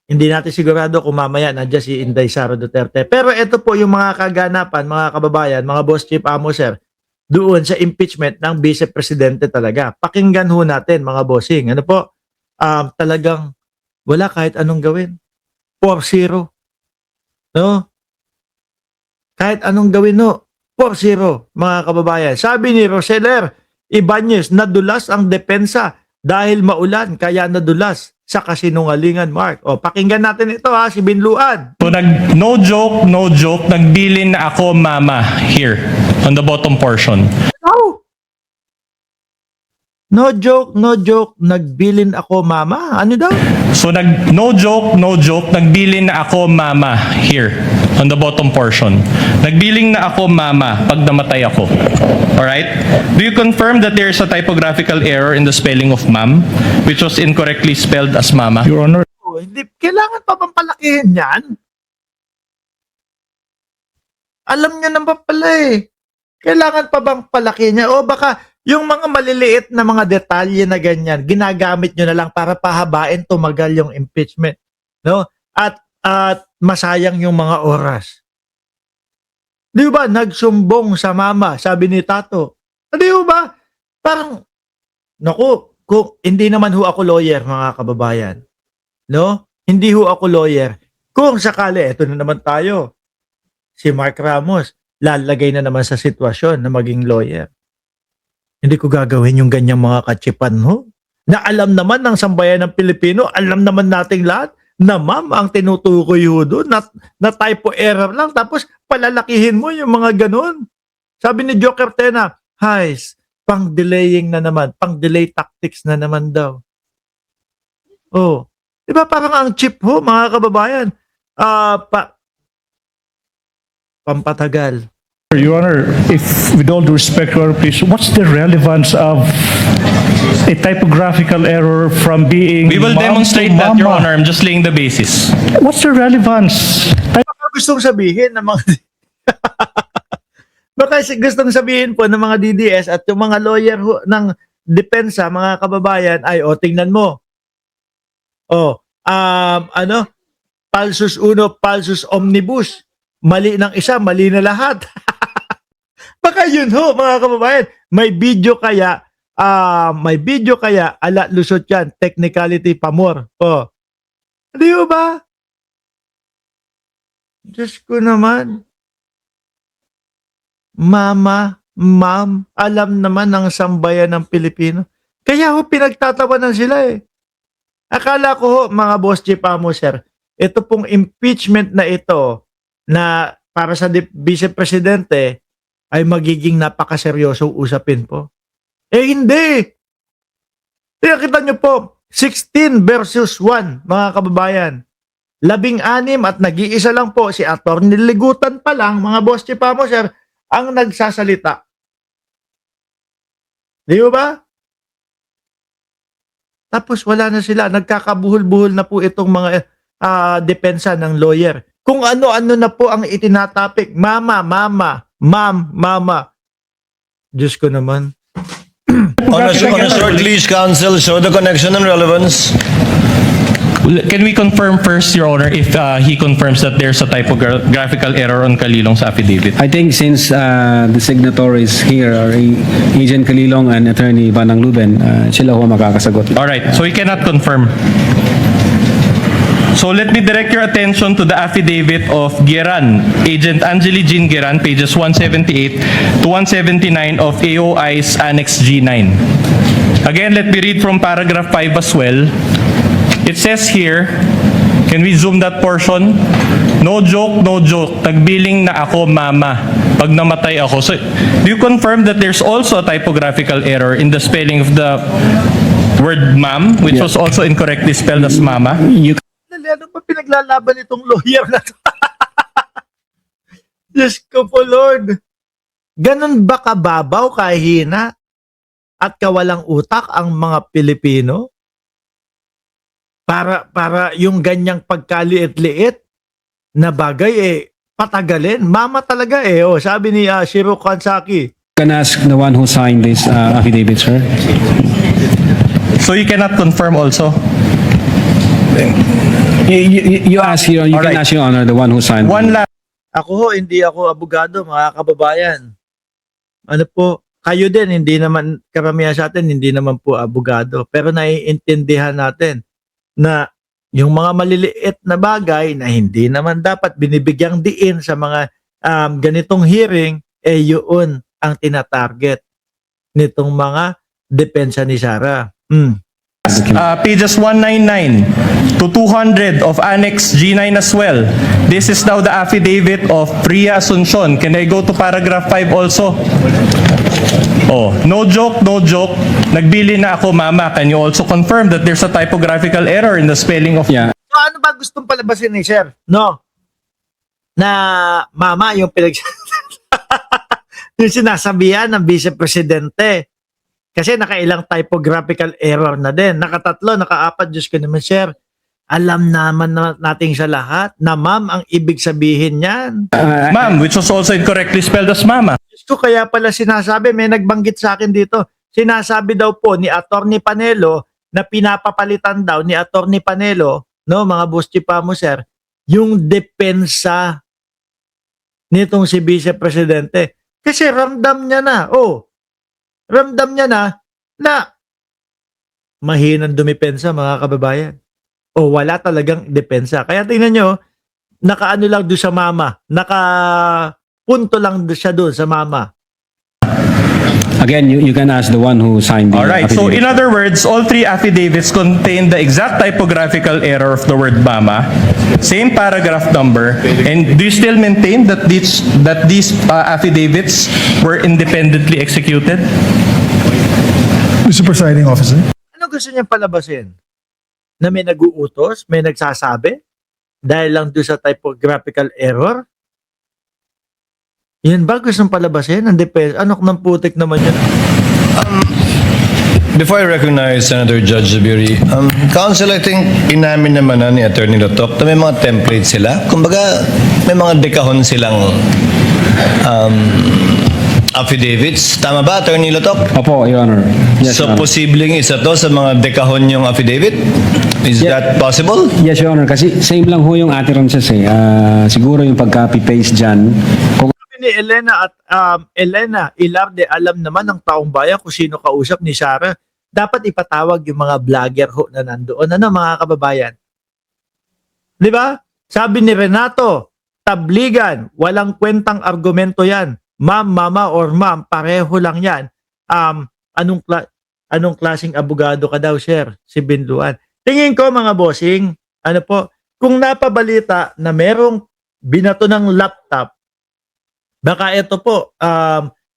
Hindi natin sigurado kung mamaya nandiyan si Inday Sara Duterte. Pero ito po yung mga kaganapan, mga kababayan, mga boss chief amo sir, doon sa impeachment ng Vice Presidente talaga. Pakinggan ho natin mga bossing. Ano po? Talagang wala kahit anong gawin. 4-0. No? Kahit anong gawin no. 4-0 mga kababayan. Sabi ni Roseler Ibanez, nadulas ang depensa dahil maulan kaya nadulas sa kasinungalingan, Mark. O, pakinggan natin ito ha, si Binluan. So no joke, nagbilin na ako mama here on the bottom portion. Oh! No joke, nagbilin ako mama. Ano daw? So no joke, nagbilin na ako mama here on the bottom portion. Nagbiling na ako mama pag namatay ako. Alright? Do you confirm that there is a typographical error in the spelling of ma'am, which was incorrectly spelled as mama? Your Honor. Oh, hindi, kailangan pa bang palakihin yan? Alam niya naman pala eh. Kailangan pa bang palakihin niya? O baka yung mga maliliit na mga detalye na ganyan, ginagamit nyo na lang para pahabain, tumagal yung impeachment. No? At masayang yung mga oras. Di ba? Nagsumbong sa mama, sabi ni Tato. Di ba? Parang, naku, kung hindi naman ho ako lawyer, mga kababayan. No? Hindi ho ako lawyer. Kung sakali, eto na naman tayo. Si Mark Ramos, lalagay na naman sa sitwasyon na maging lawyer. Hindi ko gagawin yung ganyang mga katsipan ho. Na alam naman ng sambayan ng Pilipino, alam naman nating lahat na ma'am ang tinutukoy ho doon, na typo error lang, tapos palalakihin mo yung mga ganun. Sabi ni Joker Tena, Hais, pang-delaying na naman, pang-delay tactics na naman daw. Oh, diba parang ang cheap ho, mga kababayan. Pampatagal. Your Honor, if with all due respect, Your Honor, please, what's the relevance of a typographical error from being We will mom demonstrate to that, Your mama? Honor. I'm just laying the basis. What's the relevance? Baka gustong sabihin ng mga baka gustong sabihin po ng mga DDS at yung mga lawyer ng depensa, mga kababayan, ay tingnan mo. Falsus uno, falsus omnibus. Mali ng isa, mali na lahat. Baka yun ho, mga kababayan. May video kaya, ala lusot yan, technicality pamor. Di ba? Diyos ko naman. Mama, ma'am, alam naman ng sambayan ng Pilipino. Kaya ho, pinagtatawanan sila eh. Akala ko ho, mga boss chief amo sir, ito pong impeachment na ito, na para sa Vice Presidente, ay magiging napakaseryosong usapin po. Eh hindi! Kaya kita nyo po, 16 versus 1, mga kababayan. 16 at nag-iisa lang po si Atty. Ligutan pa lang, mga boss chief amo sir, ang nagsasalita. Di ba? Tapos wala na sila, nagkakabuhol-buhol na po itong mga depensa ng lawyer. Kung ano-ano na po ang itinatapik, mama, mama. Diyos ko naman. On a short leash, counsel, show the connection and relevance. Can we confirm first, Your Honor, if he confirms that there's a typographical error on Kalilong's affidavit? I think since the signatories here are Agent Kalilong and Attorney Banang Luben, sila ho makakasagot. All right, so he cannot confirm. So let me direct your attention to the affidavit of Geran, Agent Angeli Jean Geran, pages 178 to 179 of AOI's Annex G9. Again, let me read from paragraph 5 as well. It says here, can we zoom that portion? No joke, tagbiling na ako mama pag namatay ako. So, do you confirm that there's also a typographical error in the spelling of the word ma'am, which was also incorrectly spelled as mama? Ano ba pinaglalaban itong lawyer na to? Diyos ko po, Lord. Ganun ba kababaw, kahina, at kawalang utak ang mga Pilipino? Para yung ganyang pagkaliit-liit na bagay, patagalin. Mama talaga sabi ni Shiro Kansaki. Can ask the one who signed this affidavit, sir. So you cannot confirm also? You ask, you can Alright. ask, Your Honor, the one who signed. One last Ako ho, hindi ako abogado, mga kababayan. Ano po, kayo din, hindi naman, karamihan sa atin, hindi naman po abogado. Pero naiintindihan natin na yung mga maliliit na bagay na hindi naman dapat binibigyang diin sa mga ganitong hearing, yun ang tinatarget nitong mga depensa ni Sara. pages 199 to 200 of Annex G9 as well. This is now the affidavit of Priya Asuncion. Can I go to paragraph 5 also? Oh, no joke, no joke. Nagbili na ako, mama. Can you also confirm that there's a typographical error in the spelling of... Yeah. So ano ba gustong palabasin ni Sir? No? Na mama yung yung sinasabihan ng Vice Presidente. Kasi nakailang typographical error na din. Nakatatlo, nakaapat, Diyos ko naman, Sir. Alam naman natin sa lahat na ma'am ang ibig sabihin niyan. Ma'am, which was also incorrectly spelled as mama. Diyos ko, kaya pala sinasabi, may nagbanggit sa akin dito. Sinasabi daw po ni Attorney Panelo na pinapapalitan daw ni Attorney Panelo, no, mga boss pa mo, Sir, yung depensa nitong si Vice Presidente. Kasi ramdam niya na, ramdam niya na mahinang dumipensa, mga kababayan. Wala talagang depensa. Kaya tingnan nyo, nakaano lang doon sa mama. Nakapunto lang siya doon sa mama. Again, you can ask the one who signed the Alright, so affidavit. in other words, all three affidavits contain the exact typographical error of the word mama, same paragraph number, and do you still maintain that these affidavits were independently executed? Mr. Presiding Officer. Ano gusto niyang palabasin? Na may nag-uutos, may nagsasabi? Dahil lang doon sa typographical error? Yan ba gustong palabasin? Ang depensa. Ano ng putik naman yun? Before I recognize Senator Judge Zubiri, Council, I think inamin naman na ni Attorney Lotok na may mga templates sila. Kumbaga, may mga dekahon silang affidavits. Tama ba, Attorney Lotok? Opo, Your Honor. Yes, So, Your Honor. posibleng isa to sa mga dekahon yung affidavit? Is Yeah. that possible? Yes, Your Honor. Kasi same lang ho yung ate Ronces eh. Siguro yung pag-copy-paste dyan. Kung Sabi ni Elena at Elena Ilarde, alam naman ng taong bayan kung sino kausap ni Sara. Dapat ipatawag yung mga vlogger ho na nandoon. Ano, mga kababayan? Di ba? Sabi ni Renato, tabligan, walang kwentang argumento yan. Ma'am, mama, or ma'am, pareho lang yan. Anong klaseng abogado ka daw, sir? Si Binluan. Tingin ko, mga bossing, ano po, kung napabalita na merong binato ng laptop, baka ito po,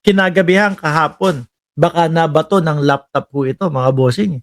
kinagabihan kahapon, baka nabato ng laptop po ito, mga bossing.